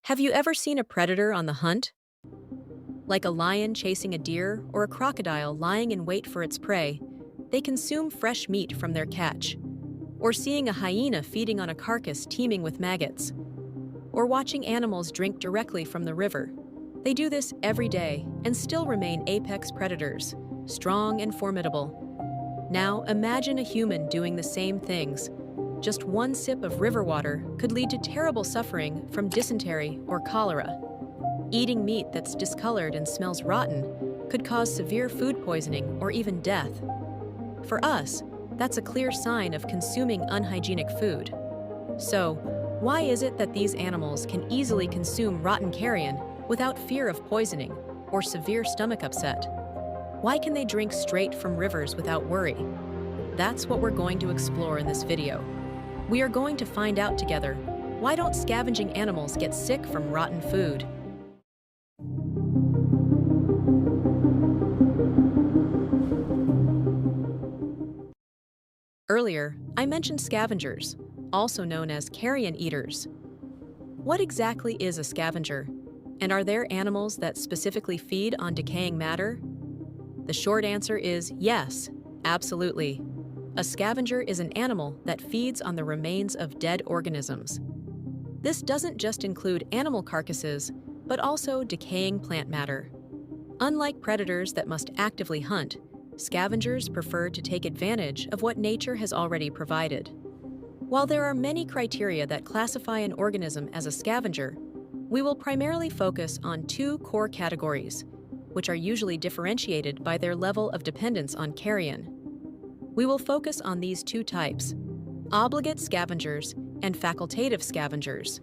Have you ever seen a predator on the hunt? Like a lion chasing a deer or a crocodile lying in wait for its prey, they consume fresh meat from their catch. Or seeing a hyena feeding on a carcass teeming with maggots. Or watching animals drink directly from the river. They do this every day and still remain apex predators, strong and formidable. Now imagine a human doing the same things. Just one sip of river water could lead to terrible suffering from dysentery or cholera. Eating meat that's discolored and smells rotten could cause severe food poisoning or even death. For us, that's a clear sign of consuming unhygienic food. So, why is it that these animals can easily consume rotten carrion without fear of poisoning or severe stomach upset? Why can they drink straight from rivers without worry? That's what we're going to explore in this video. We are going to find out together, why don't scavenging animals get sick from rotten food? Earlier, I mentioned scavengers, also known as carrion eaters. What exactly is a scavenger? And are there animals that specifically feed on decaying matter? The short answer is yes, absolutely. A scavenger is an animal that feeds on the remains of dead organisms. This doesn't just include animal carcasses, but also decaying plant matter. Unlike predators that must actively hunt, scavengers prefer to take advantage of what nature has already provided. While there are many criteria that classify an organism as a scavenger, we will primarily focus on two core categories, which are usually differentiated by their level of dependence on carrion. We will focus on these two types: obligate scavengers and facultative scavengers.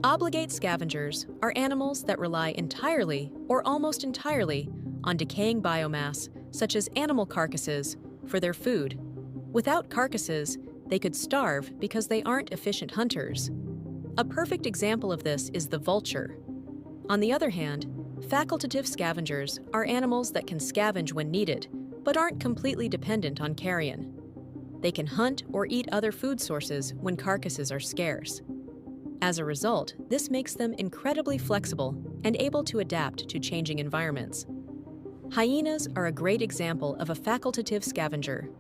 Obligate scavengers are animals that rely entirely or almost entirely on decaying biomass, such as animal carcasses, for their food. Without carcasses, they could starve because they aren't efficient hunters. A perfect example of this is the vulture. On the other hand, facultative scavengers are animals that can scavenge when needed, but aren't completely dependent on carrion. They can hunt or eat other food sources when carcasses are scarce. As a result, this makes them incredibly flexible and able to adapt to changing environments. Hyenas are a great example of a facultative scavenger.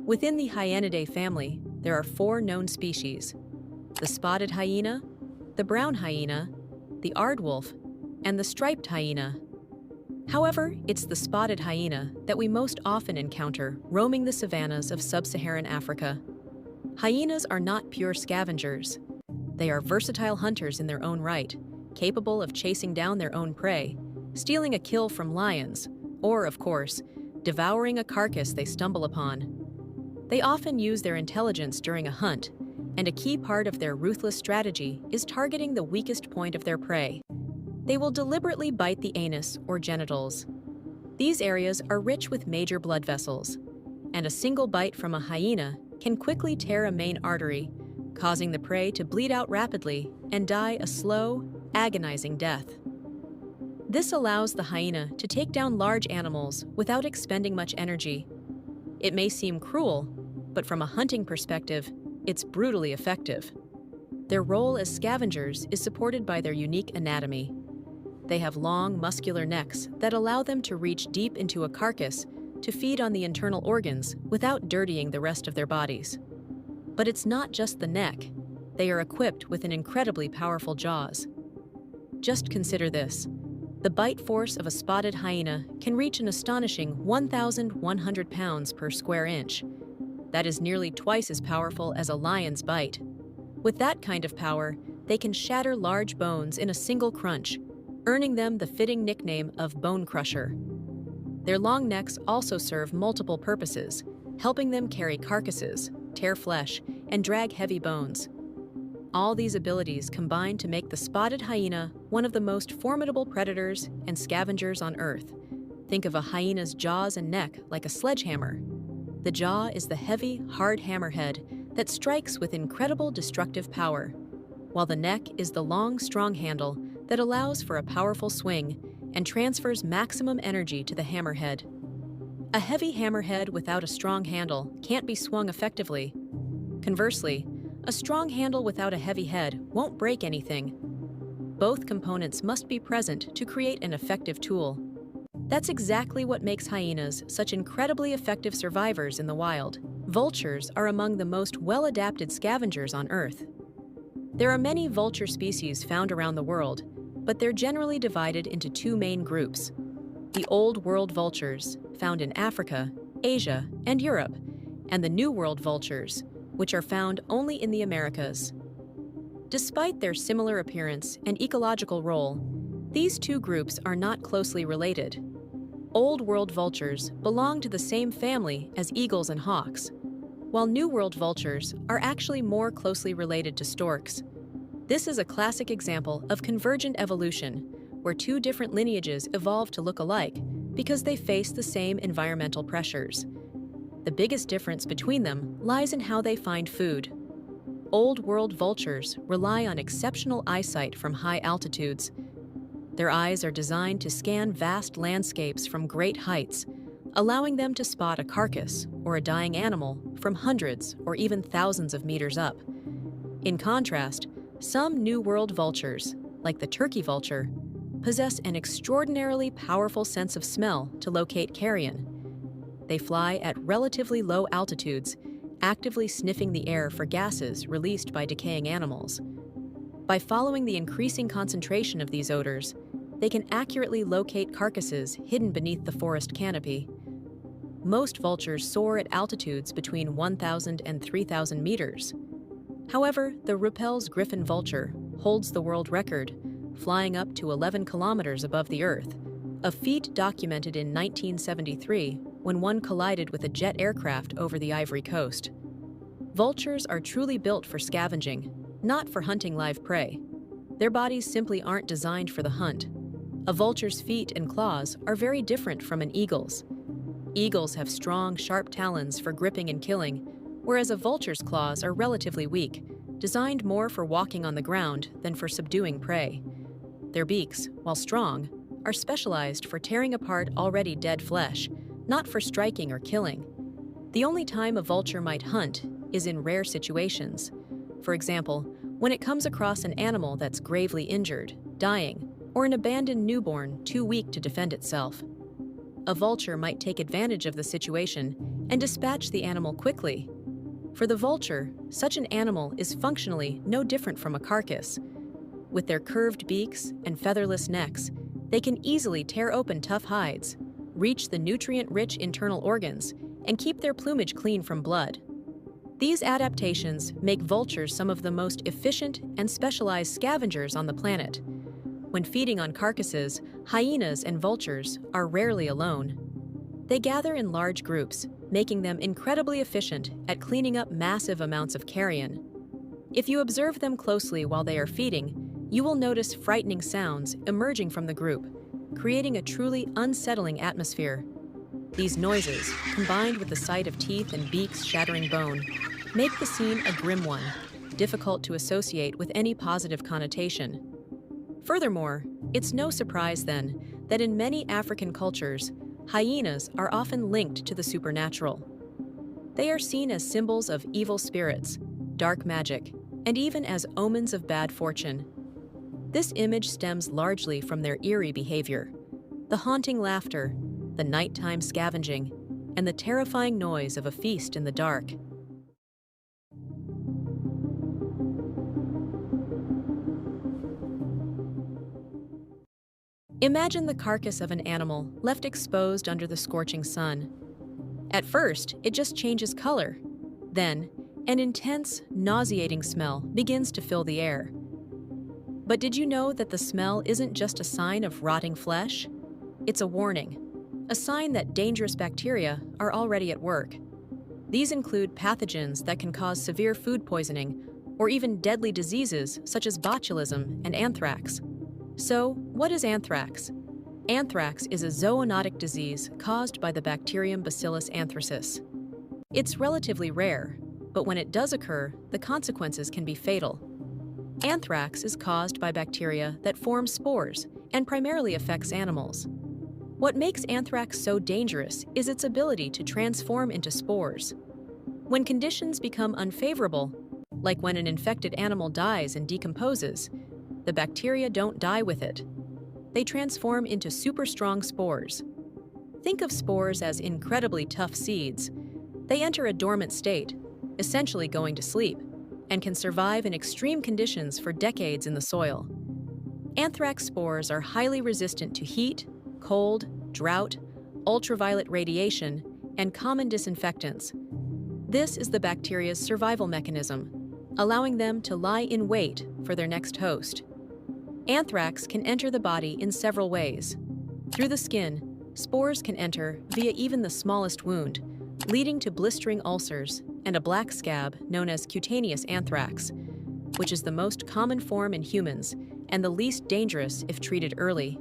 Within the Hyenidae family, there are 4 known species: the spotted hyena, the brown hyena, the aardwolf, and the striped hyena. However, it's the spotted hyena that we most often encounter roaming the savannas of sub-Saharan Africa. Hyenas are not pure scavengers. They are versatile hunters in their own right, capable of chasing down their own prey, stealing a kill from lions, or, of course, devouring a carcass they stumble upon. They often use their intelligence during a hunt, and a key part of their ruthless strategy is targeting the weakest point of their prey. They will deliberately bite the anus or genitals. These areas are rich with major blood vessels, and a single bite from a hyena can quickly tear a main artery, causing the prey to bleed out rapidly and die a slow, agonizing death. This allows the hyena to take down large animals without expending much energy. It may seem cruel, but from a hunting perspective, it's brutally effective. Their role as scavengers is supported by their unique anatomy. They have long, muscular necks that allow them to reach deep into a carcass to feed on the internal organs without dirtying the rest of their bodies. But it's not just the neck. They are equipped with an incredibly powerful jaws. Just consider this. The bite force of a spotted hyena can reach an astonishing 1,100 pounds per square inch. That is nearly twice as powerful as a lion's bite. With that kind of power, they can shatter large bones in a single crunch, earning them the fitting nickname of bone crusher. Their long necks also serve multiple purposes, helping them carry carcasses, tear flesh, and drag heavy bones. All these abilities combine to make the spotted hyena one of the most formidable predators and scavengers on Earth. Think of a hyena's jaws and neck like a sledgehammer. The jaw is the heavy, hard hammerhead that strikes with incredible destructive power, while the neck is the long, strong handle that allows for a powerful swing and transfers maximum energy to the hammerhead. A heavy hammerhead without a strong handle can't be swung effectively. Conversely, a strong handle without a heavy head won't break anything. Both components must be present to create an effective tool. That's exactly what makes hyenas such incredibly effective survivors in the wild. Vultures are among the most well-adapted scavengers on Earth. There are many vulture species found around the world, but they're generally divided into two main groups. The Old World vultures, found in Africa, Asia, and Europe, and the New World vultures, which are found only in the Americas. Despite their similar appearance and ecological role, these two groups are not closely related. Old World vultures belong to the same family as eagles and hawks, while New World vultures are actually more closely related to storks. This is a classic example of convergent evolution, where two different lineages evolve to look alike because they face the same environmental pressures. The biggest difference between them lies in how they find food. Old World vultures rely on exceptional eyesight from high altitudes. Their eyes are designed to scan vast landscapes from great heights, allowing them to spot a carcass or a dying animal from hundreds or even thousands of meters up. In contrast, some New World vultures, like the turkey vulture, possess an extraordinarily powerful sense of smell to locate carrion. They fly at relatively low altitudes, actively sniffing the air for gases released by decaying animals. By following the increasing concentration of these odors, they can accurately locate carcasses hidden beneath the forest canopy. Most vultures soar at altitudes between 1,000 and 3,000 meters. However, the Ruppel's griffon vulture holds the world record, flying up to 11 kilometers above the Earth, a feat documented in 1973 when one collided with a jet aircraft over the Ivory Coast. Vultures are truly built for scavenging, not for hunting live prey. Their bodies simply aren't designed for the hunt. A vulture's feet and claws are very different from an eagle's. Eagles have strong, sharp talons for gripping and killing, whereas a vulture's claws are relatively weak, designed more for walking on the ground than for subduing prey. Their beaks, while strong, are specialized for tearing apart already dead flesh, not for striking or killing. The only time a vulture might hunt is in rare situations. For example, when it comes across an animal that's gravely injured, dying, or an abandoned newborn too weak to defend itself. A vulture might take advantage of the situation and dispatch the animal quickly. For the vulture, such an animal is functionally no different from a carcass. With their curved beaks and featherless necks, they can easily tear open tough hides, reach the nutrient-rich internal organs, and keep their plumage clean from blood. These adaptations make vultures some of the most efficient and specialized scavengers on the planet. When feeding on carcasses, hyenas and vultures are rarely alone. They gather in large groups, making them incredibly efficient at cleaning up massive amounts of carrion. If you observe them closely while they are feeding, you will notice frightening sounds emerging from the group, creating a truly unsettling atmosphere. These noises, combined with the sight of teeth and beaks shattering bone, make the scene a grim one, difficult to associate with any positive connotation. Furthermore, it's no surprise then that in many African cultures, hyenas are often linked to the supernatural. They are seen as symbols of evil spirits, dark magic, and even as omens of bad fortune. This image stems largely from their eerie behavior, the haunting laughter, the nighttime scavenging, and the terrifying noise of a feast in the dark. Imagine the carcass of an animal left exposed under the scorching sun. At first, it just changes color. Then, an intense, nauseating smell begins to fill the air. But did you know that the smell isn't just a sign of rotting flesh? It's a warning, a sign that dangerous bacteria are already at work. These include pathogens that can cause severe food poisoning or even deadly diseases such as botulism and anthrax. So, what is anthrax? Anthrax is a zoonotic disease caused by the bacterium Bacillus anthracis. It's relatively rare, but when it does occur, the consequences can be fatal. Anthrax is caused by bacteria that form spores and primarily affects animals. What makes anthrax so dangerous is its ability to transform into spores. When conditions become unfavorable, like when an infected animal dies and decomposes, the bacteria don't die with it. They transform into super strong spores. Think of spores as incredibly tough seeds. They enter a dormant state, essentially going to sleep, and can survive in extreme conditions for decades in the soil. Anthrax spores are highly resistant to heat, cold, drought, ultraviolet radiation, and common disinfectants. This is the bacteria's survival mechanism, allowing them to lie in wait for their next host. Anthrax can enter the body in several ways. Through the skin, spores can enter via even the smallest wound, leading to blistering ulcers and a black scab known as cutaneous anthrax, which is the most common form in humans and the least dangerous if treated early.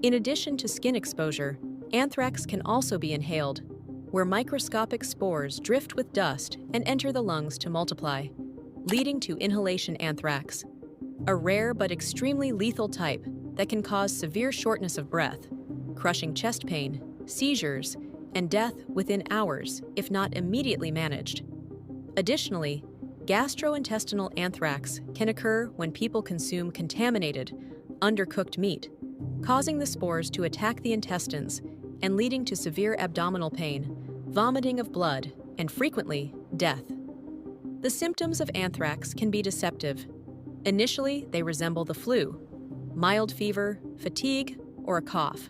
In addition to skin exposure, anthrax can also be inhaled, where microscopic spores drift with dust and enter the lungs to multiply, leading to inhalation anthrax, a rare but extremely lethal type that can cause severe shortness of breath, crushing chest pain, seizures, and death within hours if not immediately managed. Additionally, gastrointestinal anthrax can occur when people consume contaminated, undercooked meat, causing the spores to attack the intestines and leading to severe abdominal pain, vomiting of blood, and frequently, death. The symptoms of anthrax can be deceptive. Initially, they resemble the flu, mild fever, fatigue, or a cough.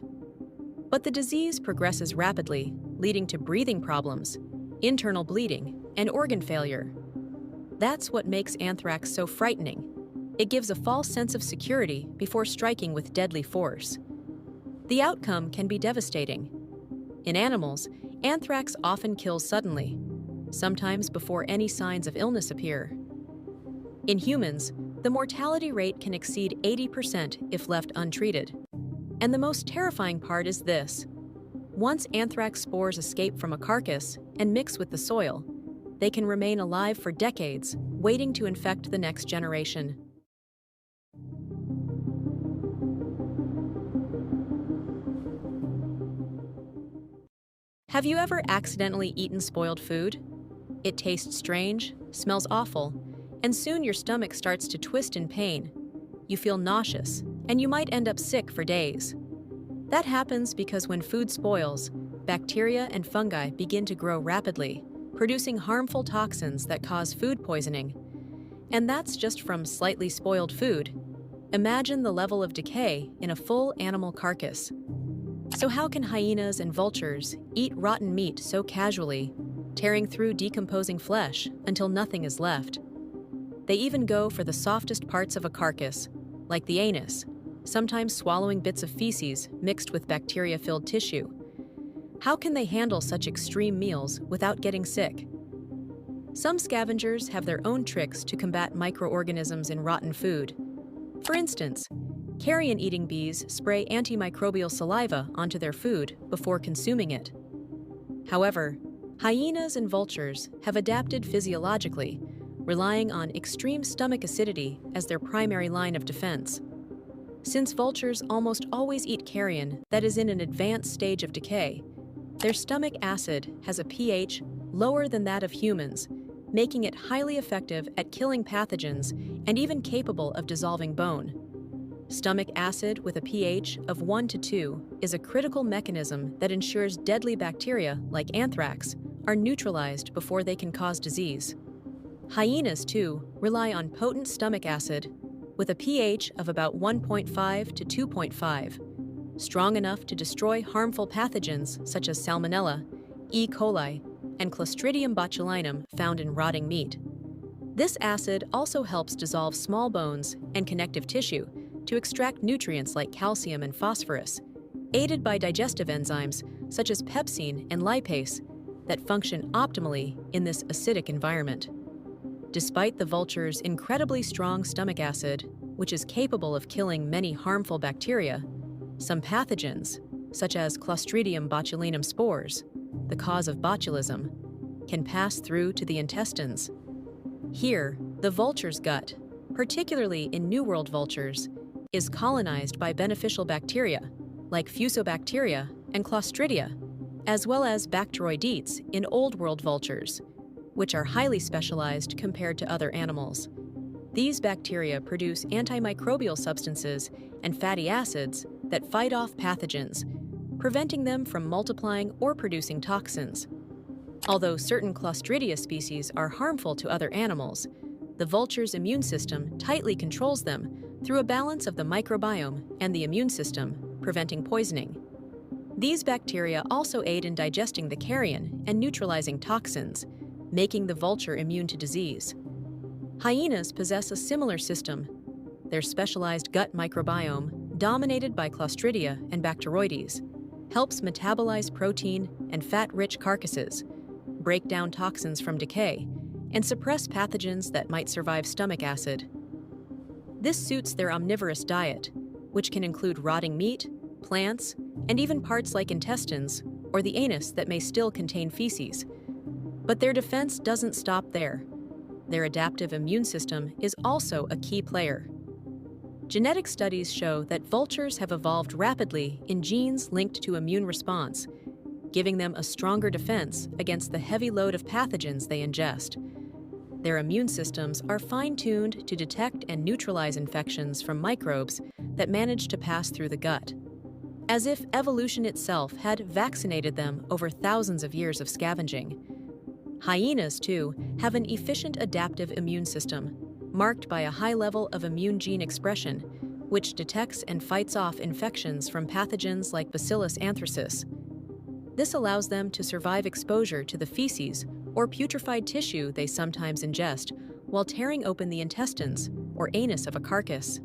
But the disease progresses rapidly, leading to breathing problems, internal bleeding, and organ failure. That's what makes anthrax so frightening. It gives a false sense of security before striking with deadly force. The outcome can be devastating. In animals, anthrax often kills suddenly, sometimes before any signs of illness appear. In humans, the mortality rate can exceed 80% if left untreated. And the most terrifying part is this. Once anthrax spores escape from a carcass and mix with the soil, they can remain alive for decades, waiting to infect the next generation. Have you ever accidentally eaten spoiled food? It tastes strange, smells awful, and soon your stomach starts to twist in pain. You feel nauseous, and you might end up sick for days. That happens because when food spoils, bacteria and fungi begin to grow rapidly, producing harmful toxins that cause food poisoning. And that's just from slightly spoiled food. Imagine the level of decay in a full animal carcass. So how can hyenas and vultures eat rotten meat so casually, tearing through decomposing flesh until nothing is left? They even go for the softest parts of a carcass, like the anus, sometimes swallowing bits of feces mixed with bacteria-filled tissue. How can they handle such extreme meals without getting sick? Some scavengers have their own tricks to combat microorganisms in rotten food. For instance, carrion-eating bees spray antimicrobial saliva onto their food before consuming it. However, hyenas and vultures have adapted physiologically, relying on extreme stomach acidity as their primary line of defense. Since vultures almost always eat carrion that is in an advanced stage of decay, their stomach acid has a pH lower than that of humans, making it highly effective at killing pathogens and even capable of dissolving bone. Stomach acid with a pH of 1 to 2 is a critical mechanism that ensures deadly bacteria, like anthrax, are neutralized before they can cause disease. Hyenas, too, rely on potent stomach acid with a pH of about 1.5 to 2.5, strong enough to destroy harmful pathogens such as Salmonella, E. coli, and Clostridium botulinum found in rotting meat. This acid also helps dissolve small bones and connective tissue to extract nutrients like calcium and phosphorus, aided by digestive enzymes such as pepsine and lipase that function optimally in this acidic environment. Despite the vulture's incredibly strong stomach acid, which is capable of killing many harmful bacteria, some pathogens, such as Clostridium botulinum spores, the cause of botulism, can pass through to the intestines. Here, the vulture's gut, particularly in New World vultures, is colonized by beneficial bacteria like Fusobacteria and Clostridia, as well as Bacteroidetes in Old World vultures, which are highly specialized compared to other animals. These bacteria produce antimicrobial substances and fatty acids that fight off pathogens, preventing them from multiplying or producing toxins. Although certain Clostridia species are harmful to other animals, the vulture's immune system tightly controls them through a balance of the microbiome and the immune system, preventing poisoning. These bacteria also aid in digesting the carrion and neutralizing toxins, making the vulture immune to disease. Hyenas possess a similar system. Their specialized gut microbiome, dominated by Clostridia and Bacteroides, helps metabolize protein and fat-rich carcasses, break down toxins from decay, and suppress pathogens that might survive stomach acid. This suits their omnivorous diet, which can include rotting meat, plants, and even parts like intestines or the anus that may still contain feces. But their defense doesn't stop there. Their adaptive immune system is also a key player. Genetic studies show that vultures have evolved rapidly in genes linked to immune response, giving them a stronger defense against the heavy load of pathogens they ingest. Their immune systems are fine-tuned to detect and neutralize infections from microbes that manage to pass through the gut, as if evolution itself had vaccinated them over thousands of years of scavenging. Hyenas, too, have an efficient adaptive immune system, marked by a high level of immune gene expression, which detects and fights off infections from pathogens like Bacillus anthracis. This allows them to survive exposure to the feces or putrefied tissue they sometimes ingest while tearing open the intestines or anus of a carcass.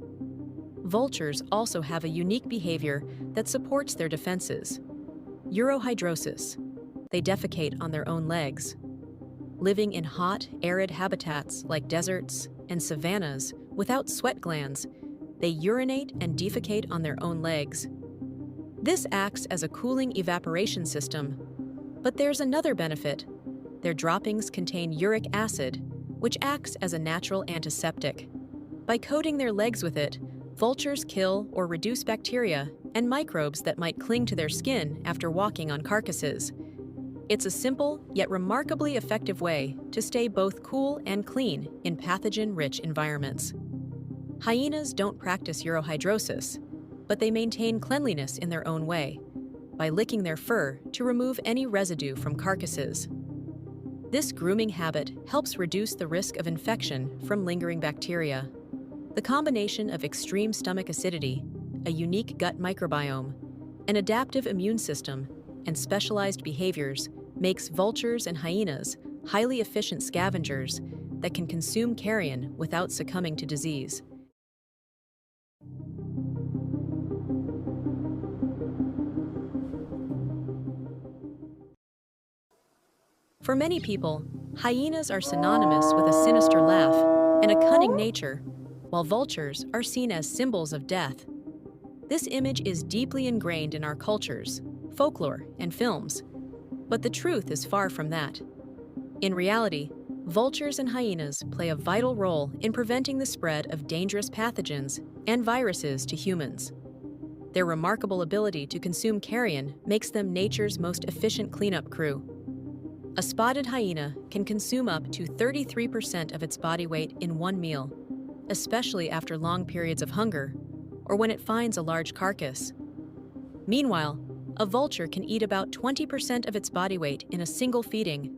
Vultures also have a unique behavior that supports their defenses. Urohydrosis. They defecate on their own legs. Living in hot, arid habitats like deserts and savannas without sweat glands, they urinate and defecate on their own legs. This acts as a cooling evaporation system. But there's another benefit. Their droppings contain uric acid, which acts as a natural antiseptic. By coating their legs with it, vultures kill or reduce bacteria and microbes that might cling to their skin after walking on carcasses. It's a simple yet remarkably effective way to stay both cool and clean in pathogen-rich environments. Hyenas don't practice urohydrosis, but they maintain cleanliness in their own way, by licking their fur to remove any residue from carcasses. This grooming habit helps reduce the risk of infection from lingering bacteria. The combination of extreme stomach acidity, a unique gut microbiome, an adaptive immune system, and specialized behaviors makes vultures and hyenas highly efficient scavengers that can consume carrion without succumbing to disease. For many people, hyenas are synonymous with a sinister laugh and a cunning nature, while vultures are seen as symbols of death. This image is deeply ingrained in our cultures, folklore, and films, but the truth is far from that. In reality, vultures and hyenas play a vital role in preventing the spread of dangerous pathogens and viruses to humans. Their remarkable ability to consume carrion makes them nature's most efficient cleanup crew. A spotted hyena can consume up to 33% of its body weight in one meal, especially after long periods of hunger or when it finds a large carcass. Meanwhile, a vulture can eat about 20% of its body weight in a single feeding.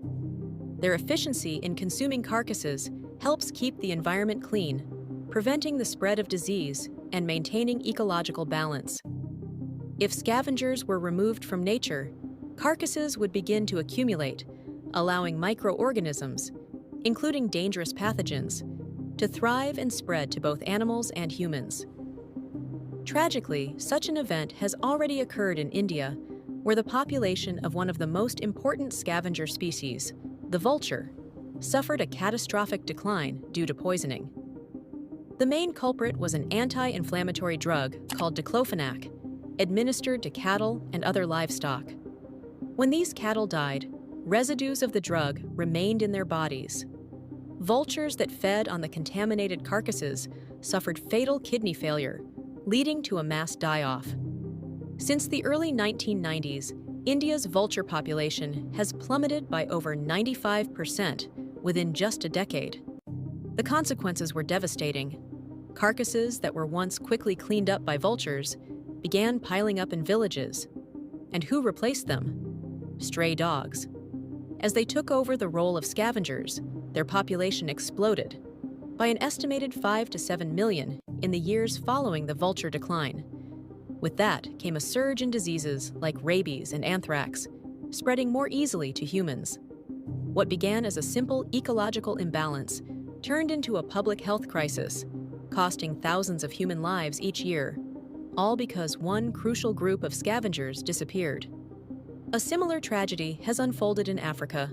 Their efficiency in consuming carcasses helps keep the environment clean, preventing the spread of disease and maintaining ecological balance. If scavengers were removed from nature, carcasses would begin to accumulate, allowing microorganisms, including dangerous pathogens, to thrive and spread to both animals and humans. Tragically, such an event has already occurred in India, where the population of one of the most important scavenger species, the vulture, suffered a catastrophic decline due to poisoning. The main culprit was an anti-inflammatory drug called diclofenac, administered to cattle and other livestock. When these cattle died, residues of the drug remained in their bodies. Vultures that fed on the contaminated carcasses suffered fatal kidney failure, leading to a mass die-off. Since the early 1990s, India's vulture population has plummeted by over 95% within just a decade. The consequences were devastating. Carcasses that were once quickly cleaned up by vultures began piling up in villages. And who replaced them? Stray dogs. As they took over the role of scavengers, their population exploded by an estimated 5 to 7 million in the years following the vulture decline. With that came a surge in diseases like rabies and anthrax, spreading more easily to humans. What began as a simple ecological imbalance turned into a public health crisis, costing thousands of human lives each year, all because one crucial group of scavengers disappeared. A similar tragedy has unfolded in Africa.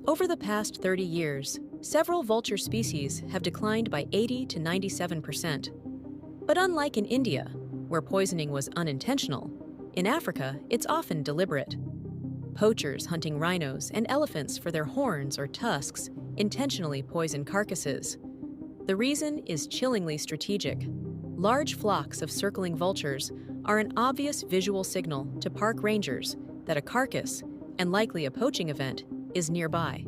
Over the past 30 years, several vulture species have declined by 80 to 97%. But unlike in India, where poisoning was unintentional, in Africa it's often deliberate. Poachers hunting rhinos and elephants for their horns or tusks intentionally poison carcasses. The reason is chillingly strategic. Large flocks of circling vultures are an obvious visual signal to park rangers that a carcass, and likely a poaching event, is nearby.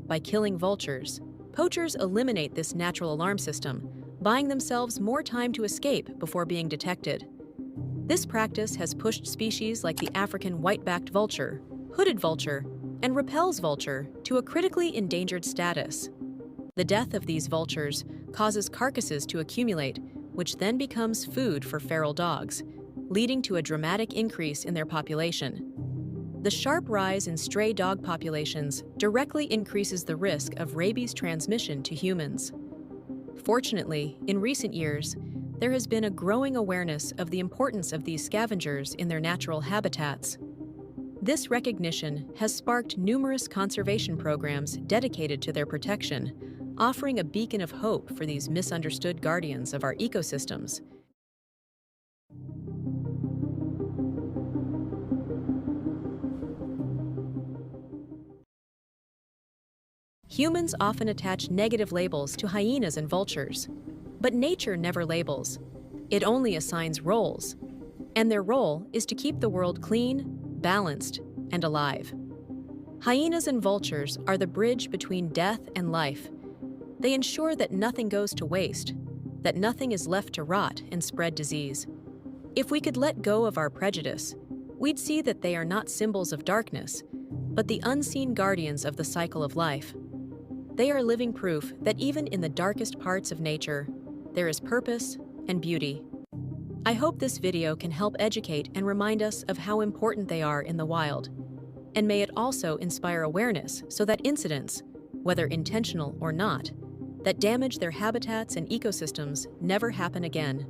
By killing vultures, poachers eliminate this natural alarm system, buying themselves more time to escape before being detected. This practice has pushed species like the African white-backed vulture, hooded vulture, and Rappel's vulture to a critically endangered status. The death of these vultures causes carcasses to accumulate, which then becomes food for feral dogs, leading to a dramatic increase in their population. The sharp rise in stray dog populations directly increases the risk of rabies transmission to humans. Fortunately, in recent years, there has been a growing awareness of the importance of these scavengers in their natural habitats. This recognition has sparked numerous conservation programs dedicated to their protection, offering a beacon of hope for these misunderstood guardians of our ecosystems. Humans often attach negative labels to hyenas and vultures, but nature never labels. It only assigns roles, and their role is to keep the world clean, balanced, and alive. Hyenas and vultures are the bridge between death and life. They ensure that nothing goes to waste, that nothing is left to rot and spread disease. If we could let go of our prejudice, we'd see that they are not symbols of darkness, but the unseen guardians of the cycle of life. They are living proof that even in the darkest parts of nature, there is purpose and beauty. I hope this video can help educate and remind us of how important they are in the wild. And may it also inspire awareness so that incidents, whether intentional or not, that damage their habitats and ecosystems never happen again.